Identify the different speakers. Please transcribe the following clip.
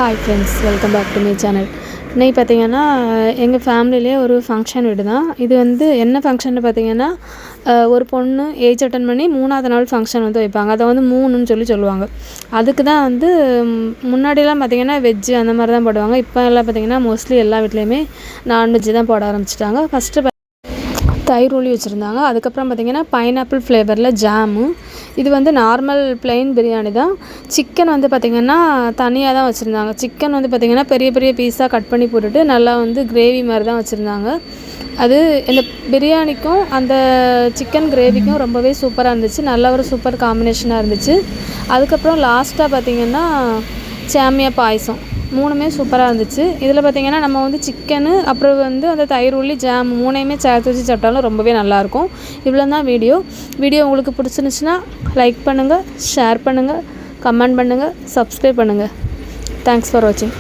Speaker 1: Hi friends, welcome back to my channel. இன்றைக்கி பார்த்திங்கன்னா எங்கள் ஃபேமிலியிலே ஒரு ஃபங்க்ஷன் வீடு தான். இது வந்து என்ன ஃபங்க்ஷன்னு பார்த்திங்கன்னா, ஒரு பொண்ணு ஏஜ் அட்டன் பண்ணி 3ஆவது நாள் ஃபங்க்ஷன் வந்து வைப்பாங்க. அதை வந்து 3ன்னு சொல்லுவாங்க. அதுக்கு தான் வந்து முன்னாடிலாம் பார்த்திங்கன்னா வெஜ்ஜு அந்த மாதிரி தான் போடுவாங்க. இப்போ எல்லாம் பார்த்திங்கன்னா மோஸ்ட்லி எல்லா வீட்லேயுமே நான்வெஜ்ஜு தான் போட ஆரம்பிச்சிட்டாங்க. ஃபஸ்ட்டு தயிர் ஊளி வச்சுருந்தாங்க. அதுக்கப்புறம் பார்த்திங்கன்னா பைனாப்பிள் ஃப்ளேவரில் ஜாமு. இது வந்து நார்மல் ப்ளெயின் பிரியாணி தான். சிக்கன் வந்து பார்த்திங்கன்னா தனியாக தான் வச்சுருந்தாங்க. சிக்கன் வந்து பார்த்திங்கன்னா பெரிய பெரிய பீஸாக கட் பண்ணி போட்டுட்டு நல்லா வந்து கிரேவி மாதிரி தான் வச்சுருந்தாங்க. அது இந்த பிரியாணிக்கும் அந்த சிக்கன் கிரேவிக்கும் ரொம்பவே சூப்பராக இருந்துச்சு. நல்ல ஒரு சூப்பர் காம்பினேஷனாக இருந்துச்சு. அதுக்கப்புறம் லாஸ்ட்டாக பார்த்திங்கன்னா சேமியா பாயசம் 3மே சூப்பராக இருந்துச்சு. இதில் பார்த்திங்கன்னா நம்ம வந்து சிக்கனு அப்புறம் வந்து அந்த தயிர் உள்ளி ஜாம் 3யுமே சேர்த்து வச்சு சாப்பிட்டாலும் ரொம்பவே நல்லாயிருக்கும். இவ்வளோ தான் வீடியோ உங்களுக்கு பிடிச்சிருந்துச்சுன்னா லைக் பண்ணுங்கள், ஷேர் பண்ணுங்கள், கமெண்ட் பண்ணுங்கள், சப்ஸ்கிரைப் பண்ணுங்கள். தேங்க்ஸ் ஃபார் வாட்சிங்.